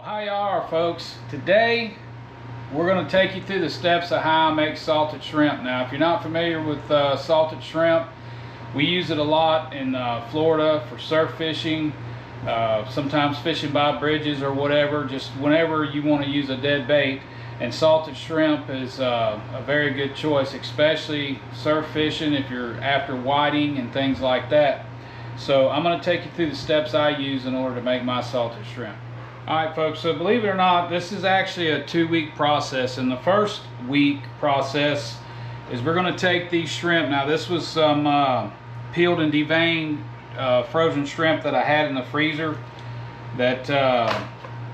Well, how y'all are, folks? Today we're going to take you through the steps of how I make salted shrimp. Now, if you're not familiar with salted shrimp, we use it a lot in Florida for surf fishing, sometimes fishing by bridges or whatever, just whenever you want to use a dead bait. And salted shrimp is a very good choice, especially surf fishing if you're after whiting and things like that. So I'm going to take you through the steps I use in order to make my salted shrimp. Alright folks, so believe it or not, this is actually a 2-week process. And the first week process is we're going to take these shrimp. Now this was some peeled and deveined frozen shrimp that I had in the freezer that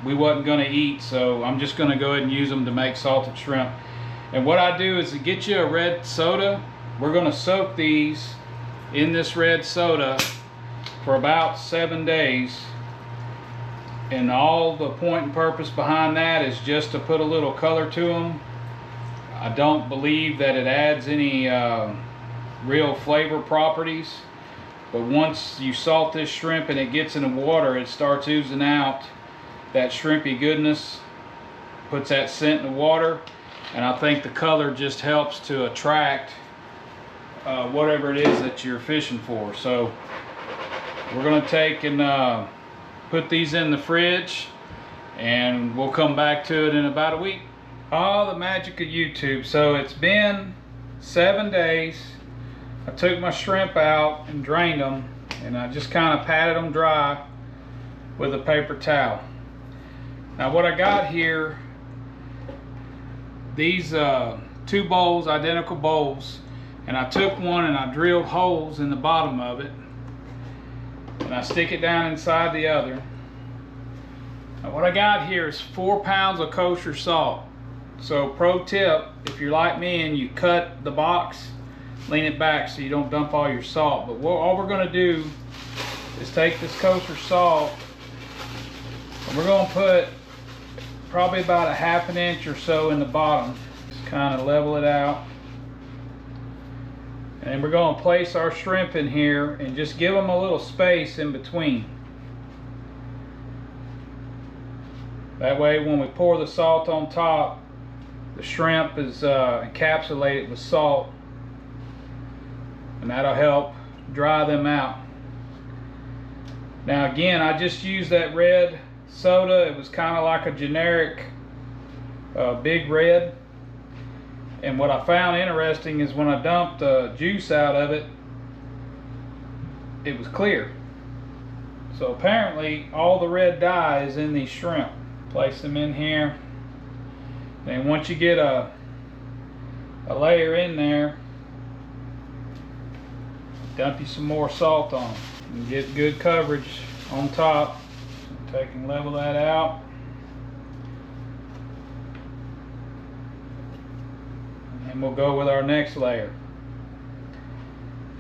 we wasn't going to eat, so I'm just going to go ahead and use them to make salted shrimp. And what I do is to get you a red soda, we're going to soak these in this red soda for about 7 days. And all the point and purpose behind that is just to put a little color to them. I don't believe that it adds any real flavor properties, but once you salt this shrimp and it gets in the water, it starts oozing out that shrimpy goodness, puts that scent in the water, and I think the color just helps to attract whatever it is that you're fishing for. So we're going to take and put these in the fridge, and we'll come back to it in about a week. Oh, the magic of YouTube. So it's been 7 days. I took my shrimp out and drained them, and I just kind of patted them dry with a paper towel. Now what I got here, these 2 bowls, identical bowls, and I took one and I drilled holes in the bottom of it, and I stick it down inside the other. Now what I got here is 4 pounds of kosher salt. So pro tip, if you're like me and you cut the box, lean it back so you don't dump all your salt. But all we're going to do is take this kosher salt and we're going to put probably about a ½ inch or so in the bottom. Just kind of level it out. And then we're going to place our shrimp in here and just give them a little space in between. That way when we pour the salt on top, the shrimp is encapsulated with salt, and that'll help dry them out. Now again, I just used that red soda. It was kind of like a generic Big Red. And what I found interesting is when I dumped the juice out of it, it was clear. So apparently all the red dye is in these shrimp. Place them in here. Then once you get a layer in there, dump you some more salt on them and get good coverage on top. So take and level that out. And we'll go with our next layer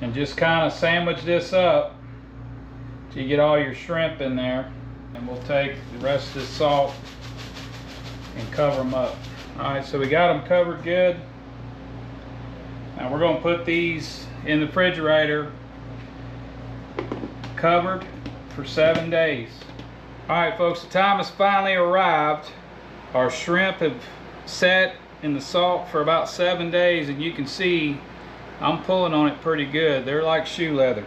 and just kind of sandwich this up till you get all your shrimp in there, and we'll take the rest of this salt and cover them up. Alright, so we got them covered good. Now we're going to put these in the refrigerator covered for 7 days. Alright folks, the time has finally arrived. Our shrimp have set in the salt for about 7 days, and you can see I'm pulling on it pretty good. They're like shoe leather,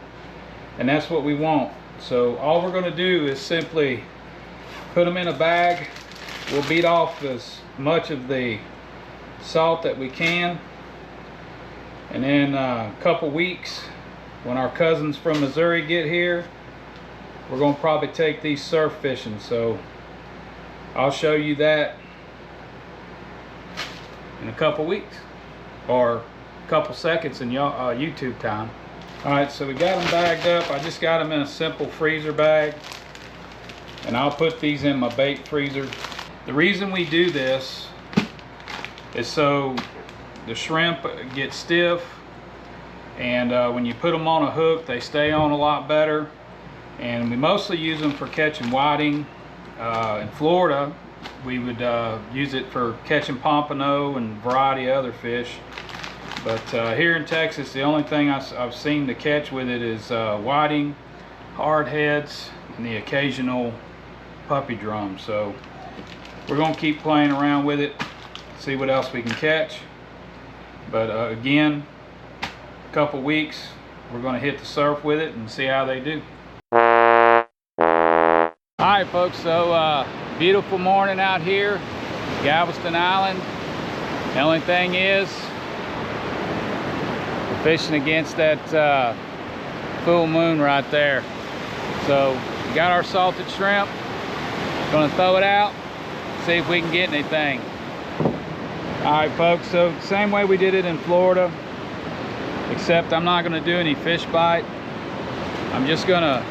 and that's what we want. So all we're going to do is simply put them in a bag. We'll beat off as much of the salt that we can, and in a couple weeks when our cousins from Missouri get here, we're going to probably take these surf fishing. So I'll show you that in a couple weeks, or a couple seconds in YouTube time. Alright, so we got them bagged up. I just got them in a simple freezer bag, and I'll put these in my bait freezer. The reason we do this is so the shrimp get stiff, and when you put them on a hook, they stay on a lot better. And we mostly use them for catching whiting. In Florida, we would use it for catching pompano and a variety of other fish. But here in Texas, the only thing I've seen to catch with it is whiting, hardheads, and the occasional puppy drum. So we're gonna keep playing around with it, see what else we can catch. But again, a couple weeks, we're gonna hit the surf with it and see how they do. All right, folks, so beautiful morning out here, Galveston Island. The only thing is, we're fishing against that full moon right there. So we got our salted shrimp, gonna throw it out, see if we can get anything. All right, folks, so same way we did it in Florida, except I'm not gonna do any fish bite. I'm just gonna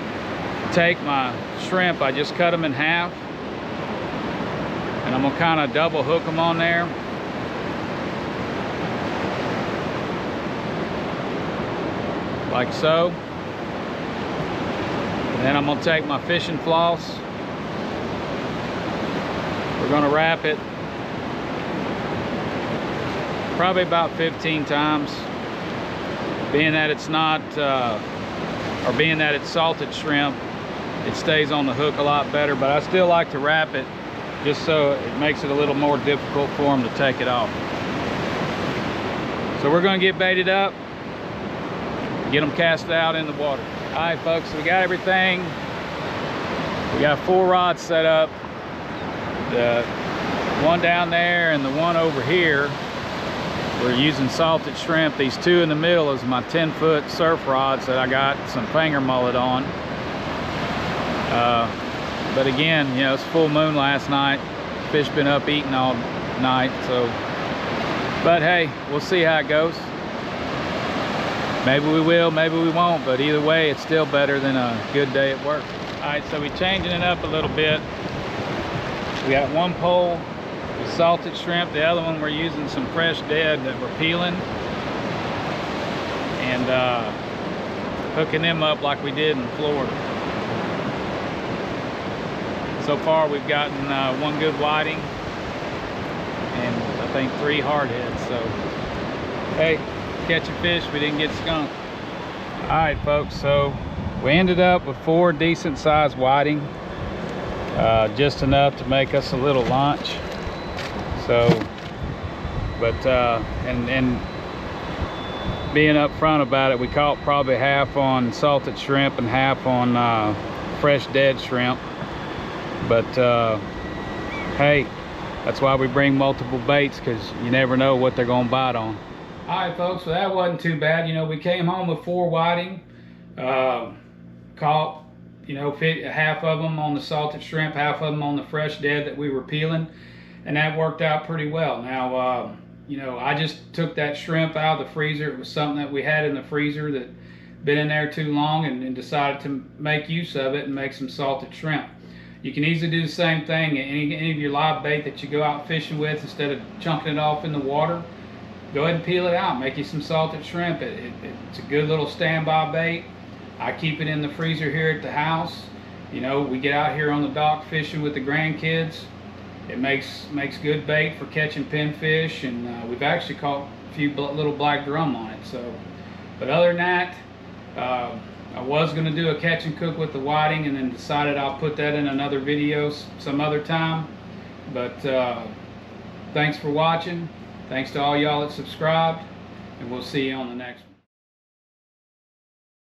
take my shrimp, I just cut them in half, and I'm gonna kind of double hook them on there. Like so. And then I'm gonna take my fishing floss. We're gonna wrap it probably about 15 times. Being that it's not, or being that it's salted shrimp, it stays on the hook a lot better, but I still like to wrap it just so it makes it a little more difficult for them to take it off. So we're gonna get baited up, get them cast out in the water. All right, folks, so we got everything. We got 4 rods set up. The one down there and the one over here, we're using salted shrimp. These 2 in the middle is my 10-foot surf rods that I got some finger mullet on. But again, you know, it's full moon last night. Fish been up eating all night, so. But hey, we'll see how it goes. Maybe we will, maybe we won't, but either way, it's still better than a good day at work. All right, so we're changing it up a little bit. We got one pole with salted shrimp, the other one we're using some fresh dead that we're peeling, and hooking them up like we did in Florida. So far we've gotten 1 good whiting and I think 3 hardheads. So hey, catching fish, we didn't get skunked. All right, folks, so we ended up with 4 decent sized whiting, just enough to make us a little lunch. So, but and being upfront about it, we caught probably half on salted shrimp and half on fresh dead shrimp. But hey, that's why we bring multiple baits, because you never know what they're gonna bite on. All right, folks, so that wasn't too bad. You know, we came home with 4 whiting, caught, you know, half of them on the salted shrimp, half of them on the fresh dead that we were peeling, and that worked out pretty well. Now, you know, I just took that shrimp out of the freezer. It was something that we had in the freezer that been in there too long, and decided to make use of it and make some salted shrimp. You can easily do the same thing. Any of your live bait that you go out fishing with, instead of chunking it off in the water, go ahead and peel it out, make you some salted shrimp. It's a good little standby bait. I keep it in the freezer here at the house. You know, we get out here on the dock fishing with the grandkids. It makes good bait for catching pinfish, and we've actually caught a few little black drum on it. So, but other than that, I was going to do a catch and cook with the whiting, and then decided I'll put that in another video some other time. But thanks for watching. Thanks to all y'all that subscribed, and we'll see you on the next one.